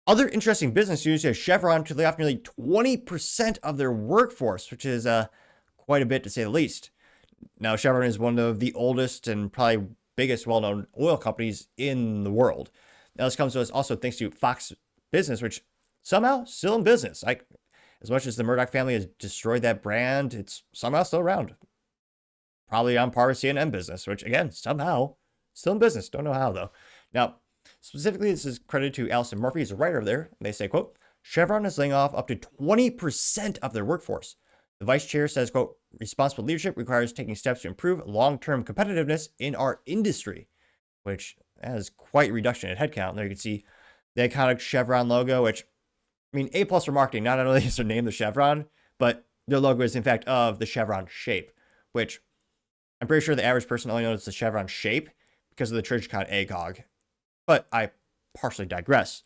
Other interesting business news is Chevron to lay off nearly 20% of their workforce, which is quite a bit to say the least. Now, Chevron is one of the oldest and probably biggest well-known oil companies in the world. Now, this comes to us also thanks to Fox Business, which somehow still in business. As much as the Murdoch family has destroyed that brand, it's somehow still around. Probably on par with CNN business, which again, somehow still in business. Don't know how though. Now, specifically, this is credited to Allison Murphy, who's a writer there. They say, quote, Chevron is laying off up to 20% of their workforce. The vice chair says, quote, responsible leadership requires taking steps to improve long-term competitiveness in our industry, which has quite a reduction in headcount. There you can see the iconic Chevron logo, which, I mean, A+ for marketing. Not only is their name the Chevron, but their logo is in fact of the Chevron shape, which I'm pretty sure the average person only knows the Chevron shape because of the Trigicon ACOG. But I partially digress.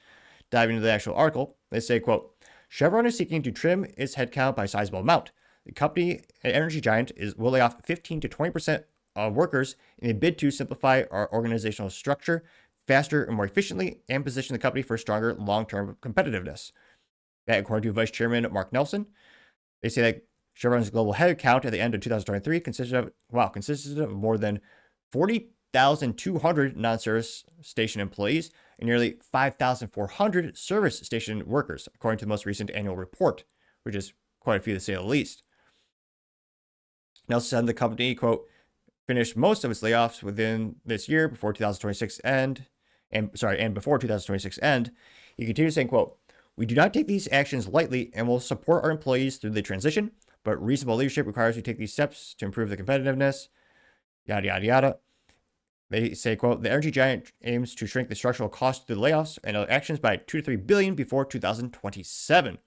Diving into the actual article, they say, quote, Chevron is seeking to trim its headcount by a sizable amount. The company, an energy giant, will lay off 15 to 20% of workers in a bid to simplify our organizational structure faster and more efficiently and position the company for stronger long-term competitiveness. That, according to Vice Chairman Mark Nelson, they say that Chevron's global headcount at the end of 2023 consisted of more than 40,200 non-service station employees and nearly 5,400 service station workers, according to the most recent annual report, which is quite a few to say the least. Nelson said the company, quote, finished most of its layoffs within this year before 2026 end, and before 2026 end. He continued saying, quote, we do not take these actions lightly and will support our employees through the transition, but reasonable leadership requires we take these steps to improve the competitiveness, yada, yada, yada. They say, quote, the energy giant aims to shrink the structural cost through the layoffs and other actions by $2 to $3 billion before 2027.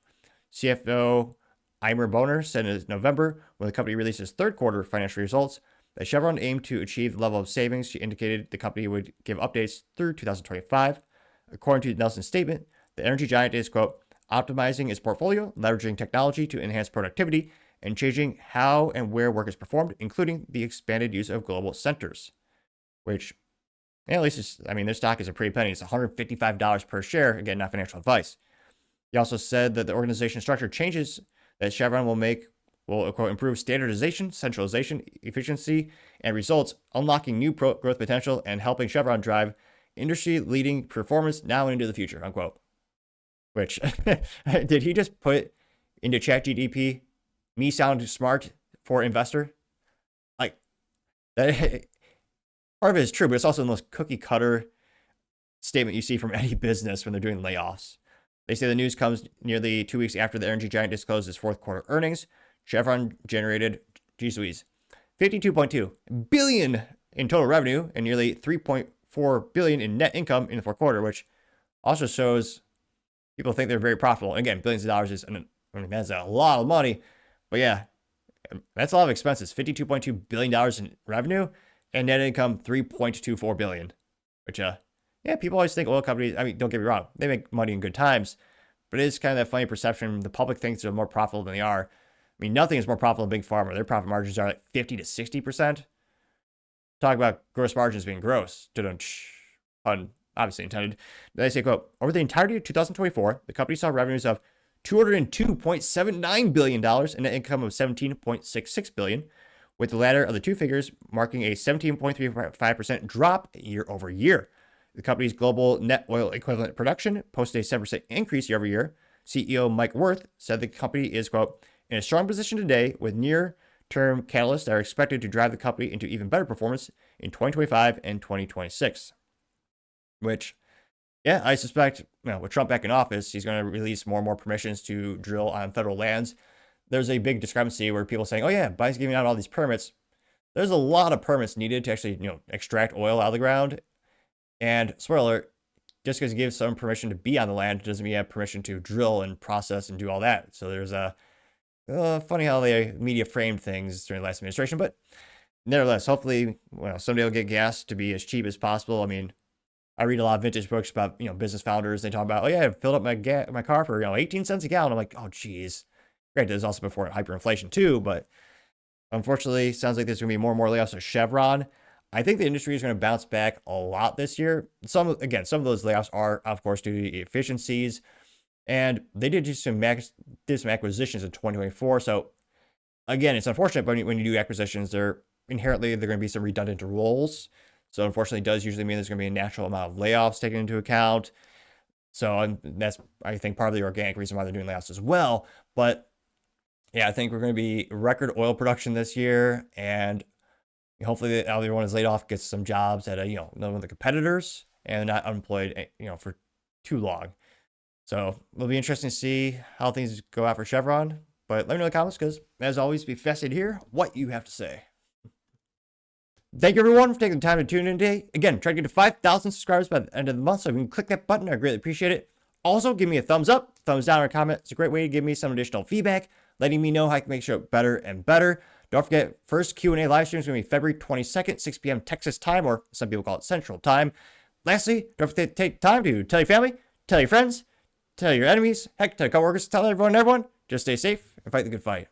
CFO Eimer Boner said in November, when the company released its third quarter financial results, that Chevron aimed to achieve the level of savings. She indicated the company would give updates through 2025. According to Nelson's statement, the energy giant is, quote, optimizing its portfolio, leveraging technology to enhance productivity, and changing how and where work is performed, including the expanded use of global centers. Which, at least, their stock is a pretty penny. It's $155 per share. Again, not financial advice. He also said that the organization structure changes that Chevron will quote, improve standardization, centralization, efficiency, and results, unlocking new growth potential and helping Chevron drive industry-leading performance now and into the future, unquote. Which, did he just put into ChatGPT, me sound smart for investor? Like, that, part of it is true, but it's also the most cookie-cutter statement you see from any business when they're doing layoffs. They say the news comes nearly 2 weeks after the energy giant disclosed its fourth quarter earnings. Chevron generated, geez Louise, $52.2 billion in total revenue and nearly $3.4 billion in net income in the fourth quarter, which also shows people think they're very profitable. And again, billions of dollars that's a lot of money. But yeah, that's a lot of expenses. $52.2 billion in revenue and net income $3.24 billion, which people always think oil companies, don't get me wrong, they make money in good times, but it is kind of that funny perception. The public thinks they're more profitable than they are. Nothing is more profitable than Big Pharma. Their profit margins are like 50 to 60%. Talk about gross margins being gross. Pun obviously intended. They say, quote, over the entirety of 2024, the company saw revenues of $202.79 billion and net income of $17.66 billion, with the latter of the two figures marking a 17.35% drop year over year. The company's global net oil equivalent production posted a 7% increase year over year. CEO Mike Wirth said the company is, quote, in a strong position today with near-term catalysts that are expected to drive the company into even better performance in 2025 and 2026. Which, I suspect, with Trump back in office, he's going to release more and more permissions to drill on federal lands. There's a big discrepancy where people are saying, oh yeah, Biden's giving out all these permits. There's a lot of permits needed to actually, extract oil out of the ground. And spoiler alert, just because you give someone permission to be on the land doesn't mean you have permission to drill and process and do all that. So there's funny how the media framed things during the last administration, but nevertheless, hopefully, someday we'll get gas to be as cheap as possible. I read a lot of vintage books about, business founders. They talk about, oh yeah, I filled up my car for, 18 cents a gallon. I'm like, oh geez. Granted, there's also before hyperinflation too, but unfortunately, sounds like there's going to be more and more layoffs at Chevron. I think the industry is going to bounce back a lot this year. Some of those layoffs are, of course, due to efficiencies, and they did do some acquisitions in 2024. So again, it's unfortunate, but when you do acquisitions, they're going to be some redundant roles. So unfortunately, it does usually mean there's going to be a natural amount of layoffs taken into account. So that's, I think, part of the organic reason why they're doing layoffs as well. But yeah, I think we're going to be record oil production this year, and hopefully everyone is laid off, gets some jobs at one of the competitors, and not unemployed for too long. So it'll be interesting to see how things go out for Chevron. But let me know in the comments, because as always, be fascinated to hear what you have to say. Thank you, everyone, for taking the time to tune in today. Again, try to get to 5,000 subscribers by the end of the month, so if you can click that button, I greatly appreciate it. Also, give me a thumbs up, thumbs down, or a comment. It's a great way to give me some additional feedback, letting me know how I can make sure better and better. Don't forget, first Q&A live stream is going to be February 22nd, 6 p.m. Texas time, or some people call it Central time. Lastly, don't forget to take time to tell your family, tell your friends, tell your enemies, heck, tell your coworkers, tell everyone, just stay safe and fight the good fight.